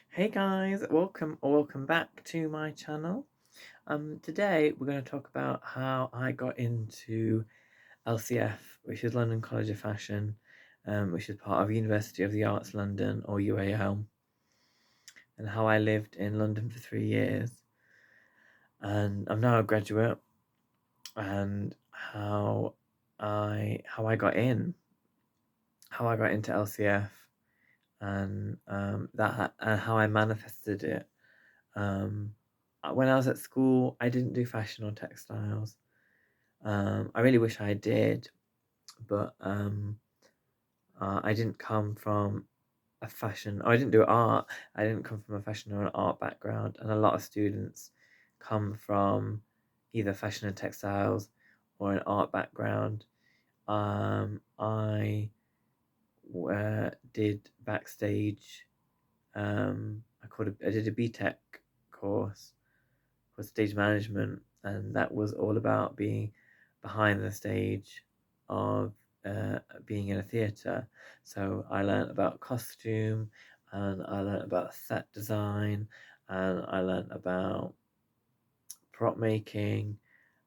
Hey guys, welcome back to my channel. Today we're going to talk about how I got into LCF, which is London College of Fashion, which is part of University of the Arts London, or UAL, and how I lived in London for 3 years, and I'm now a graduate, and how I got into LCF, and and how I manifested it. When I was at school, I didn't do fashion or textiles. I really wish I did, but I didn't come from a fashion, or I didn't do art. I didn't come from a fashion or an art background, and a lot of students come from either fashion and textiles or an art background. I did backstage. I did a BTEC course for stage management, and that was all about being behind the stage of being in a theatre. So I learned about costume, and I learned about set design, and I learned about prop making.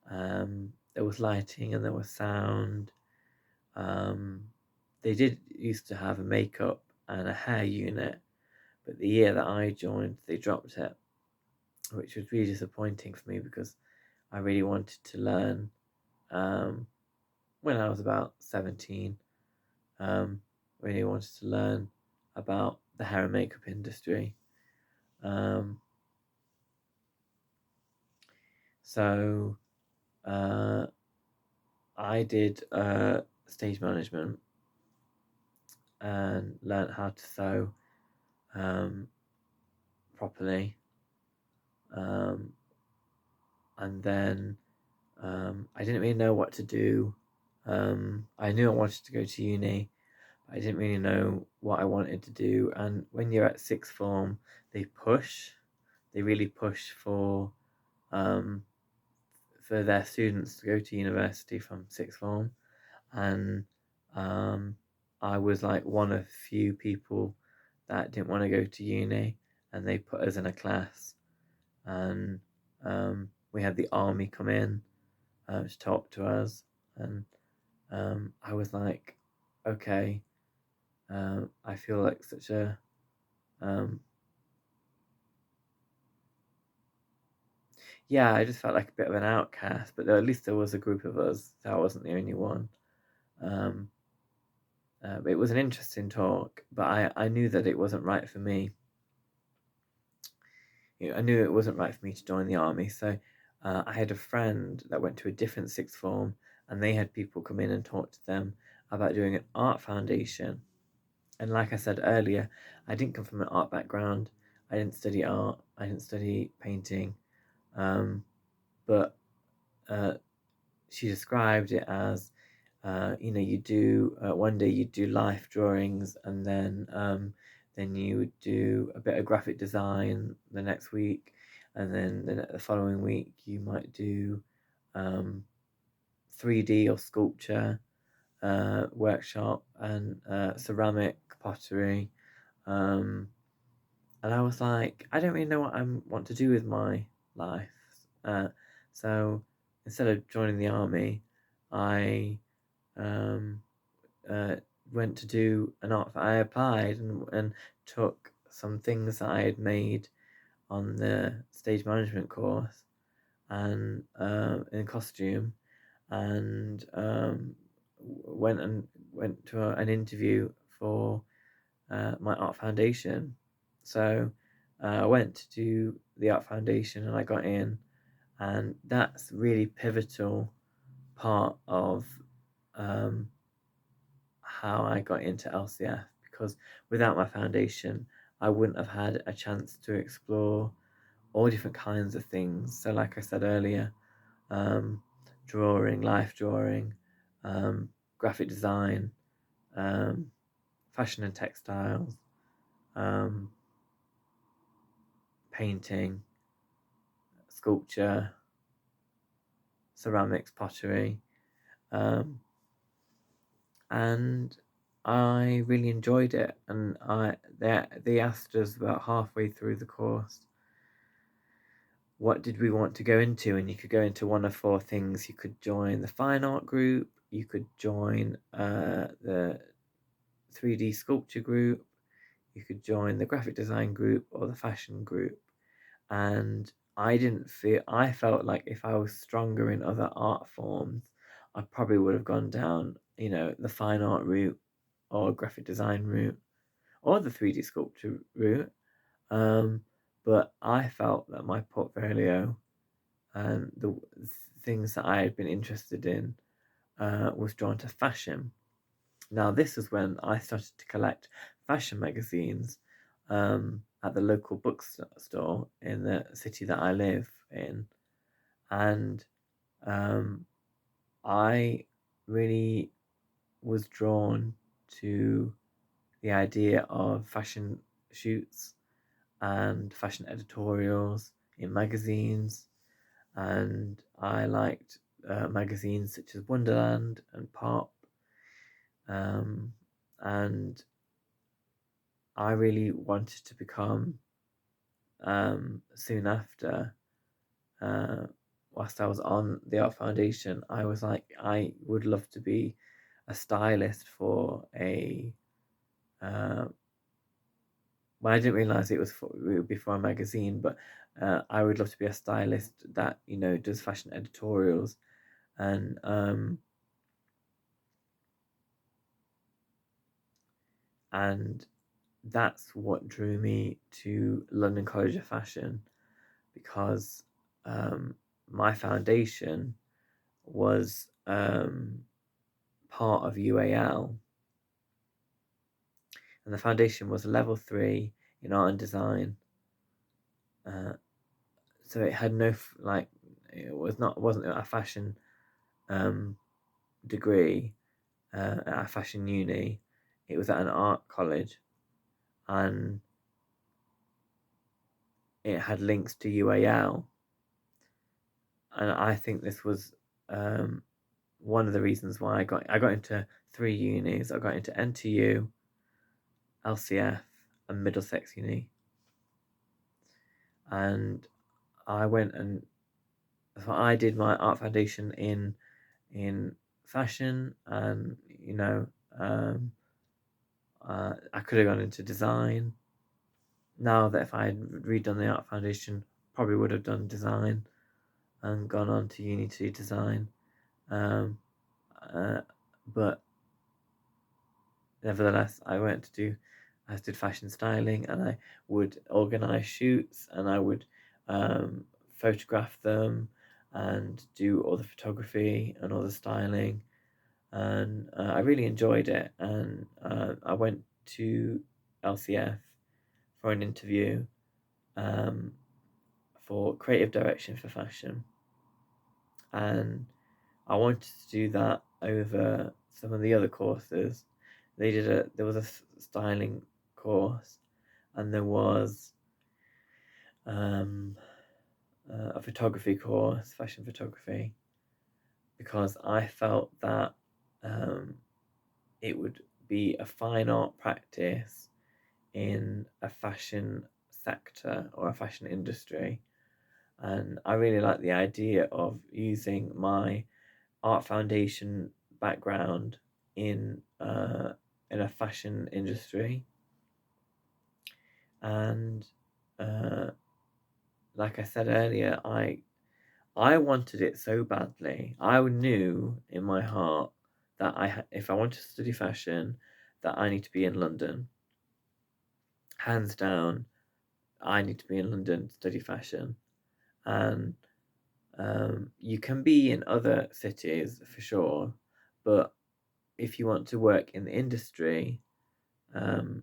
There was lighting and there was sound. Um, they did used to have a makeup and a hair unit, but the year that I joined, they dropped it, which was really disappointing for me because I really wanted to learn when I was about 17. Really wanted to learn about the hair and makeup industry. Um, so uh, I did stage management and learned how to sew um, properly. Um, and then I didn't really know what to do. I knew I wanted to go to uni. I didn't really know what I wanted to do. And when you're at sixth form, they really push um, for their students to go to university from sixth form. And um, I was like one of few people that didn't want to go to uni, and they put us in a class, and we had the army come in to talk to us, and I was like, okay, I feel like such a um, yeah, I just felt like a bit of an outcast, but at least there was a group of us, so I wasn't the only one. Um, it was an interesting talk, but I knew that it wasn't right for me. I knew it wasn't right for me to join the army, so I had a friend that went to a different sixth form, and they had people come in and talk to them about doing an art foundation. And like I said earlier, I didn't come from an art background. I didn't study art. I didn't study painting. But uh, she described it as, you do one day you do life drawings, and then you would do a bit of graphic design the next week, and then the following week you might do 3D or sculpture workshop, and ceramic pottery. Um, and I was like, I don't really know what I want to do with my life. Uh, so instead of joining the army, I um, uh, went to do an art. I applied and took some things that I had made on the stage management course, and in costume, and went to an interview for my art foundation. So I went to do the art foundation, and I got in, and that's really pivotal part of um, how I got into LCF, because without my foundation, I wouldn't have had a chance to explore all different kinds of things. So, like I said earlier, um, drawing, life drawing, um, graphic design, um, fashion and textiles, um, painting, sculpture, ceramics, pottery, um, and I really enjoyed it, and they asked us about halfway through the course, what did we want to go into, and you could go into one of four things. You could join the fine art group, you could join the 3D sculpture group, you could join the graphic design group, or the fashion group. And I felt like if I was stronger in other art forms, I probably would have gone down, the fine art route, or graphic design route, or the 3D sculpture route. But I felt that my portfolio and the things that I had been interested in was drawn to fashion. Now, this is when I started to collect fashion magazines at the local bookstore in the city that I live in. And I really was drawn to the idea of fashion shoots and fashion editorials in magazines. And I liked magazines such as Wonderland and Pop. And I really wanted to become, soon after, uh, whilst I was on the Art Foundation, I was like, I would love to be a stylist for a. Well, I didn't realize it would be for a magazine, but I would love to be a stylist that does fashion editorials, and and that's what drew me to London College of Fashion, because my foundation was part of UAL, and the foundation was a level 3 in art and design. So it had no wasn't a fashion degree at a fashion uni. It was at an art college, and it had links to UAL, and I think this was one of the reasons why I got into 3 unis. I got into NTU, LCF, and Middlesex Uni, and I went and so I did my art foundation in fashion, and I could have gone into design. Now that if I had redone the art foundation, probably would have done design and gone on to uni to design. But nevertheless, I did fashion styling, and I would organize shoots, and I would photograph them and do all the photography and all the styling, and I really enjoyed it. And I went to LCF for an interview for creative direction for fashion, and I wanted to do that over some of the other courses. There was a styling course, and there was a photography course, fashion photography, because I felt that it would be a fine art practice in a fashion sector or a fashion industry. And I really like the idea of using my art foundation background in a fashion industry. And like I said earlier, I wanted it so badly. I knew in my heart that if I want to study fashion, that I need to be in London. Hands down, I need to be in London to study fashion. And you can be in other cities for sure, but if you want to work in the industry, there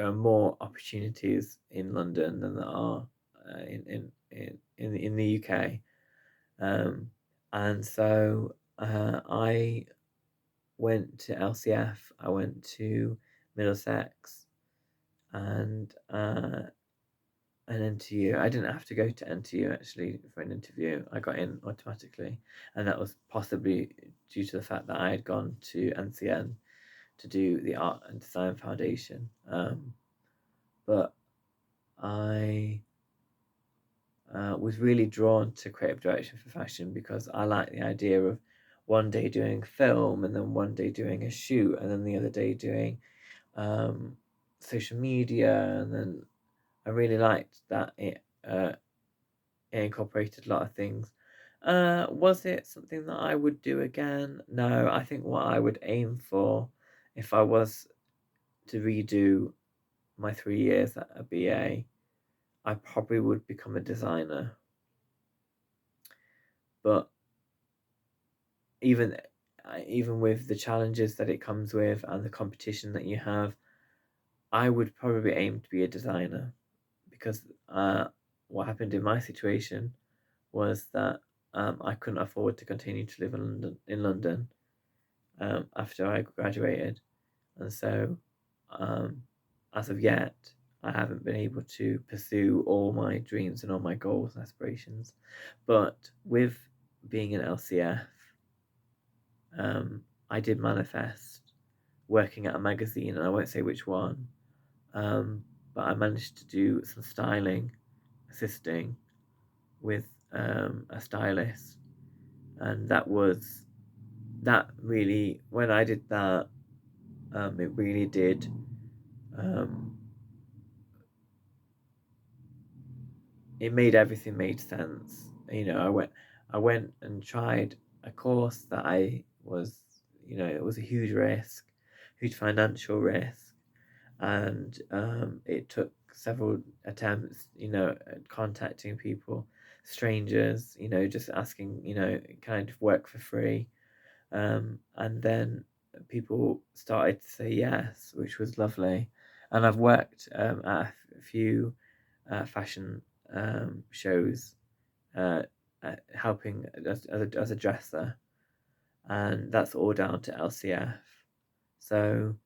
are more opportunities in London than there are in the UK. And so I went to LCF, I went to Middlesex, and an interview. I didn't have to go to NTU actually for an interview. I got in automatically, and that was possibly due to the fact that I had gone to NCN to do the Art and Design Foundation. But I was really drawn to creative direction for fashion because I like the idea of one day doing film and then one day doing a shoot and then the other day doing social media, and then I really liked that it incorporated a lot of things. Was it something that I would do again? No, I think what I would aim for if I was to redo my 3 years at a BA, I probably would become a designer. But even with the challenges that it comes with and the competition that you have, I would probably aim to be a designer because what happened in my situation was that I couldn't afford to continue to live in London after I graduated, and so as of yet, I haven't been able to pursue all my dreams and all my goals and aspirations. But with being an LCF, I did manifest working at a magazine, and I won't say which one, but I managed to do some styling, assisting with a stylist, and that really, when I did that, it really did. It made everything made sense. I went and tried a course that I was, it was a huge risk, huge financial risk, and it took several attempts, at contacting people, strangers, just asking, can I just work for free? And then people started to say yes, which was lovely. And I've worked at a few fashion shows, helping as a dresser, and that's all down to LCF. So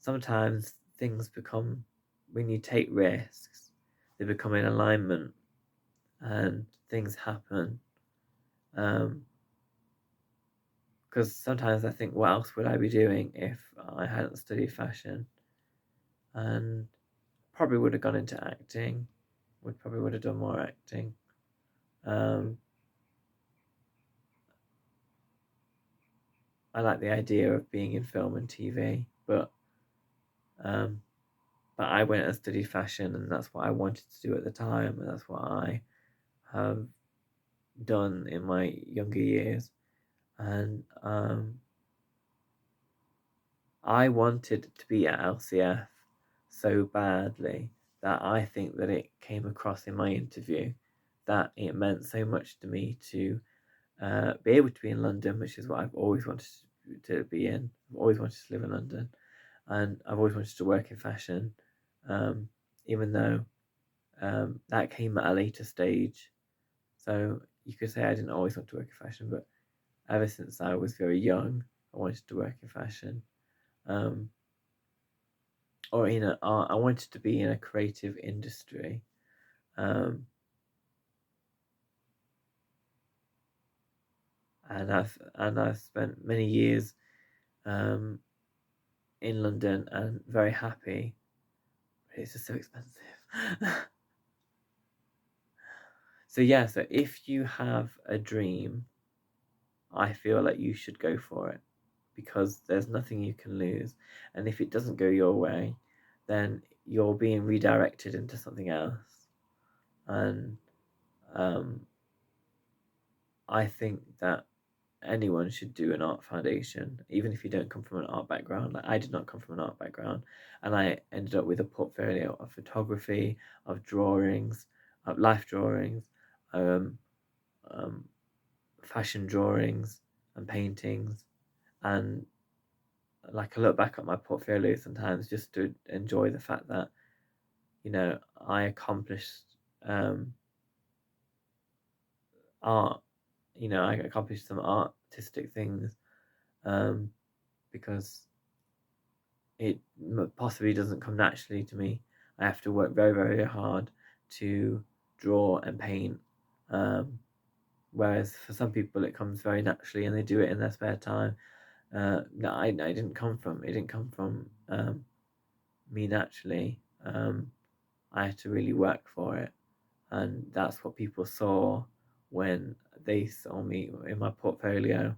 sometimes things become, when you take risks, they become in alignment, and things happen. Because sometimes I think, what else would I be doing if I hadn't studied fashion? And probably would have gone into acting. Probably would have done more acting. I like the idea of being in film and TV, but I went and studied fashion, and that's what I wanted to do at the time, and that's what I have done in my younger years. And I wanted to be at LCF so badly that I think that it came across in my interview that it meant so much to me to be able to be in London, which is what I've always wanted to be in. I've always wanted to live in London, and I've always wanted to work in fashion, even though that came at a later stage. So you could say I didn't always want to work in fashion, but ever since I was very young, I wanted to work in fashion. Or in a art. I wanted to be in a creative industry. And I've spent many years in London and very happy. But it's just so expensive. So yeah, so if you have a dream, I feel like you should go for it, because there's nothing you can lose. And if it doesn't go your way, then you're being redirected into something else. And I think that anyone should do an art foundation, even if you don't come from an art background. Like, I did not come from an art background, and I ended up with a portfolio of photography, of drawings, of life drawings, fashion drawings, and paintings. And like, I look back at my portfolio sometimes just to enjoy the fact that, I accomplished art. I accomplished some artistic things, because it possibly doesn't come naturally to me. I have to work very, very hard to draw and paint. Whereas for some people it comes very naturally and they do it in their spare time. No, it didn't come from me naturally. I had to really work for it, and that's what people saw when they saw me in my portfolio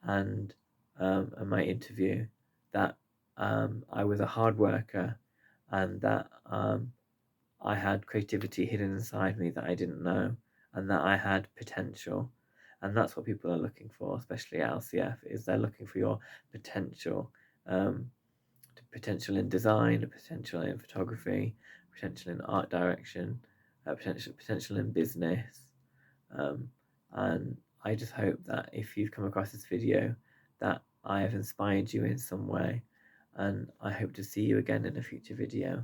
and in my interview, that I was a hard worker and that I had creativity hidden inside me that I didn't know, and that I had potential. And that's what people are looking for, especially at LCF, is they're looking for your potential. Potential in design, potential in photography, potential in art direction, potential in business. And I just hope that if you've come across this video, that I have inspired you in some way, and I hope to see you again in a future video.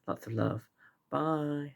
Lots of love. Bye.